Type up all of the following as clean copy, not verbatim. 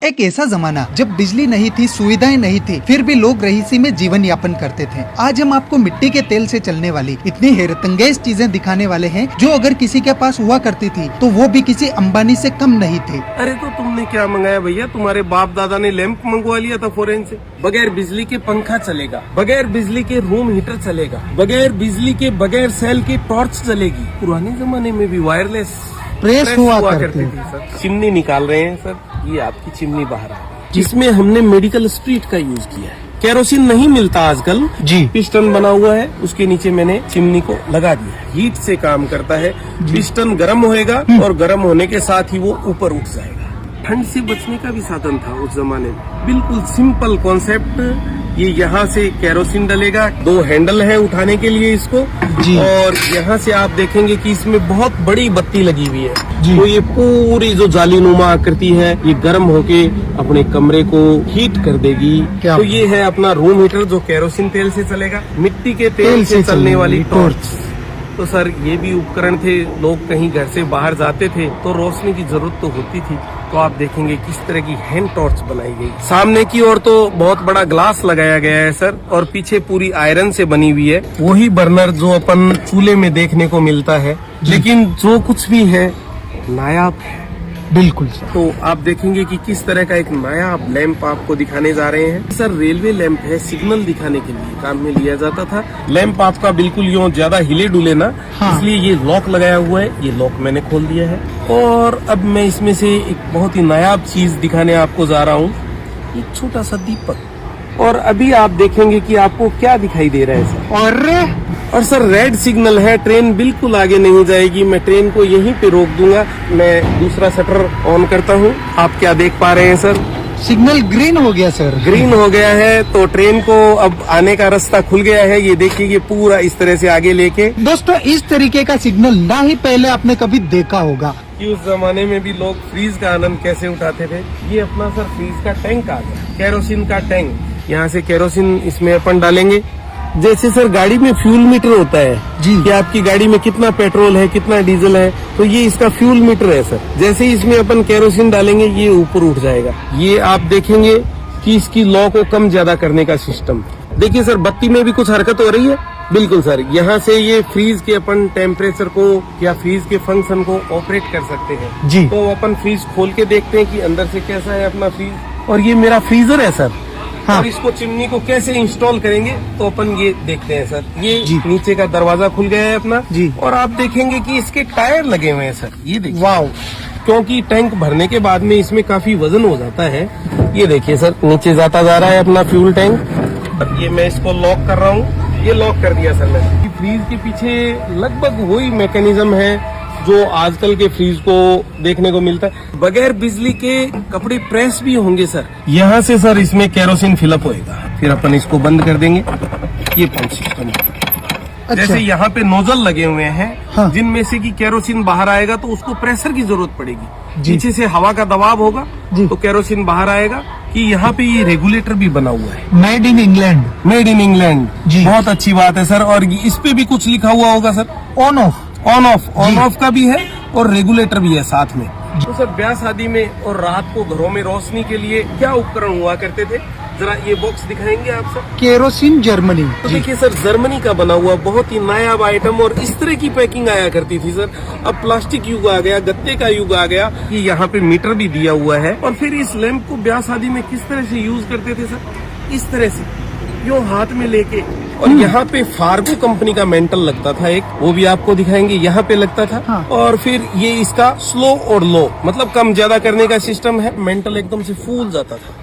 एक ऐसा जमाना जब बिजली नहीं थी, सुविधाएं नहीं थी, फिर भी लोग रईसी में जीवन यापन करते थे। आज हम आपको मिट्टी के तेल से चलने वाली इतनी हैरतअंगेज चीजें दिखाने वाले हैं जो अगर किसी के पास हुआ करती थी तो वो भी किसी अंबानी से कम नहीं थे। अरे तो तुमने क्या मंगाया भैया? तुम्हारे बाप दादा ने लैंप मंगवा लिया था फॉरेन से। बगैर बिजली के पंखा चलेगा, बगैर बिजली के रूम हीटर चलेगा, बगैर बिजली के बगैर सेल की टॉर्च चलेगी। पुराने जमाने में भी वायरलेस प्रेस हुआ करती थी सर। चिमनी निकाल रहे हैं सर, ये आपकी चिमनी बाहर आ गई जिसमें हमने मेडिकल स्प्रिट का यूज किया है। केरोसिन नहीं मिलता आजकल जी, पिस्टन बना हुआ है, उसके नीचे मैंने चिमनी को लगा दिया। हीट से काम करता है, पिस्टन गर्म होएगा और गर्म होने के साथ ही वो ऊपर उठ जाएगा। ठंड से बचने का भी साधन था उस जमाने में। बिल्कुल सिंपल कॉन्सेप्ट। ये यहाँ से केरोसिन डलेगा, 2 हैंडल है उठाने के लिए इसको जी। और यहाँ से आप देखेंगे कि इसमें बहुत बड़ी बत्ती लगी हुई है तो ये पूरी जो जालीनुमा आकृति है ये गर्म होके अपने कमरे को हीट कर देगी। तो ये है अपना रूम हीटर जो केरोसिन तेल से चलेगा, मिट्टी के तेल से चलने वाली टॉर्च। तो सर ये भी उपकरण थे। लोग कहीं घर से बाहर जाते थे तो रोशनी की जरूरत तो होती थी, तो आप देखेंगे किस तरह की हैंड टॉर्च बनाई गई। सामने की ओर तो बहुत बड़ा ग्लास लगाया गया है सर, और पीछे पूरी आयरन से बनी हुई है। वही बर्नर जो अपन चूल्हे में देखने को मिलता है, लेकिन जो कुछ भी है नायाब है। बिल्कुल सर। तो आप देखेंगे कि किस तरह का एक नायाब लैंप आपको दिखाने जा रहे हैं सर। रेलवे लैंप है, सिग्नल दिखाने के लिए काम में लिया जाता था। लैंप आपका बिल्कुल यूँ ज्यादा हिले डुले ना, इसलिए ये लॉक लगाया हुआ है। ये लॉक मैंने खोल दिया है और अब मैं इसमें से एक बहुत ही नायाब चीज दिखाने आपको जा रहा हूँ, एक छोटा सा दीपक। और अभी आप देखेंगे कि आपको क्या दिखाई दे रहा है सर। और सर रेड सिग्नल है, ट्रेन बिल्कुल आगे नहीं जाएगी। मैं ट्रेन को यहीं पे रोक दूंगा। मैं दूसरा शटर ऑन करता हूँ। आप क्या देख पा रहे हैं सर? सिग्नल ग्रीन हो गया सर। ग्रीन हो गया है तो ट्रेन को अब आने का रास्ता खुल गया है। ये देखिए, ये पूरा इस तरह से आगे लेके। दोस्तों इस तरीके का सिग्नल ना ही पहले आपने कभी देखा होगा कि उस जमाने में भी लोग फ्रीज का आनंद कैसे उठाते थे। ये अपना सर फ्रीज का टैंक आ गया, केरोसिन का टैंक। यहाँ से केरोसिन इसमें अपन डालेंगे। जैसे सर गाड़ी में फ्यूल मीटर होता है जी, कि आपकी गाड़ी में कितना पेट्रोल है, कितना डीजल है, तो ये इसका फ्यूल मीटर है सर। जैसे ही इसमें अपन केरोसिन डालेंगे ये ऊपर उठ जाएगा। ये आप देखेंगे कि इसकी लॉ को कम ज्यादा करने का सिस्टम। देखिए सर बत्ती में भी कुछ हरकत हो रही है। बिल्कुल सर, यहाँ से ये फ्रीज के अपन टेम्परेचर को या फ्रीज के फंक्शन को ऑपरेट कर सकते हैं जी। तो अपन फ्रीज खोल के देखते हैं कि अंदर से कैसा है अपना फ्रीज। और ये मेरा फ्रीजर है सर। हाँ। और इसको चिमनी को कैसे इंस्टॉल करेंगे तो अपन ये देखते हैं सर। ये नीचे का दरवाजा खुल गया है अपना जी। और आप देखेंगे कि इसके टायर लगे हुए हैं सर। ये देखिए, वाह, क्योंकि टैंक भरने के बाद में इसमें काफी वजन हो जाता है। ये देखिए सर, नीचे जाता जा रहा है अपना फ्यूल टैंक। अब ये मैं इसको लॉक कर रहा हूँ। ये लॉक कर दिया सर मैंने। फ्रीज के पीछे लगभग वही मैकेनिज्म है जो आजकल के फ्रीज को देखने को मिलता है। बगैर बिजली के कपड़े प्रेस भी होंगे सर। यहाँ से सर इसमें केरोसिन फिलअप होएगा, फिर अपन इसको बंद कर देंगे। ये पंप सिस्टम है। अच्छा। जैसे यहाँ पे नोजल लगे हुए हैं हाँ। जिनमें से कि केरोसिन बाहर आएगा तो उसको प्रेशर की जरूरत पड़ेगी। पीछे से हवा का दबाव होगा तो केरोसिन बाहर आएगा। कि यहाँ पे ये रेगुलेटर भी बना हुआ है, made in England. Made in England जी, बहुत अच्छी बात है सर। और इस पे भी कुछ लिखा हुआ होगा sir, on off. On off का भी है और रेगुलेटर भी है साथ में। तो सर ब्याह शादी में और रात को घरों में रोशनी के लिए क्या उपकरण हुआ करते थे, जरा ये बॉक्स दिखाएंगे आप सर? Kerosene Germany. तो देखिए सर, जर्मनी का बना हुआ बहुत ही नायाब आइटम, और इस तरह की पैकिंग आया करती थी सर। अब प्लास्टिक युग आ गया, गत्ते का युग आ गया। कि यहाँ पे मीटर भी दिया हुआ है। और फिर इस लैंप को ब्याह शादी में किस तरह से यूज करते थे सर? इस तरह से यूं हाथ में लेके, और यहाँ पे फार्गो कंपनी का मेंटल लगता था एक, वो भी आपको दिखाएंगे। यहाँ पे लगता था हाँ। और फिर ये इसका स्लो और लो, मतलब कम ज्यादा करने का सिस्टम है। मेंटल एकदम से फूल जाता था।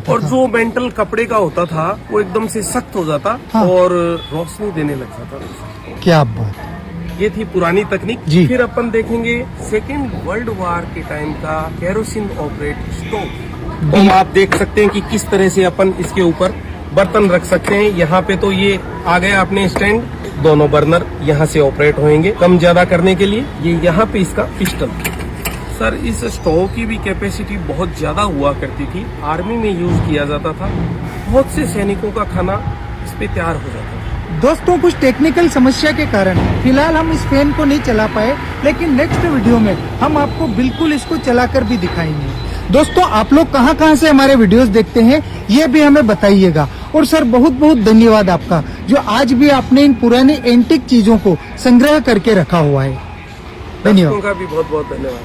और जो मेंटल कपड़े का होता था वो एकदम से सख्त हो जाता हाँ। और रोशनी देने लग जाता। क्या बात। ये थी पुरानी तकनीक। फिर अपन देखेंगे सेकेंड वर्ल्ड वॉर के टाइम का केरोसिन ऑपरेट स्टोव। तो आप देख सकते हैं कि किस तरह से अपन इसके ऊपर बर्तन रख सकते हैं। यहाँ पे तो ये आ गया अपने स्टैंड, दोनों बर्नर यहाँ से ऑपरेट होंगे कम ज्यादा करने के लिए। ये यहाँ पे इसका पिस्टन। सर इस स्टोव की भी कैपेसिटी बहुत ज्यादा हुआ करती थी, आर्मी में यूज किया जाता था। बहुत से सैनिकों का खाना इस पे तैयार हो जाता था। दोस्तों कुछ टेक्निकल समस्या के कारण फिलहाल हम इस फैन को नहीं चला पाए, लेकिन नेक्स्ट वीडियो में हम आपको बिल्कुल इसको चलाकर भी दिखाएंगे। दोस्तों आप लोग कहाँ कहाँ से हमारे वीडियोस देखते हैं ये भी हमें बताइएगा। और सर बहुत बहुत धन्यवाद आपका, जो आज भी आपने इन पुरानी एंटीक चीजों को संग्रह करके रखा हुआ है। धन्यवाद। दर्शकों का भी बहुत बहुत धन्यवाद।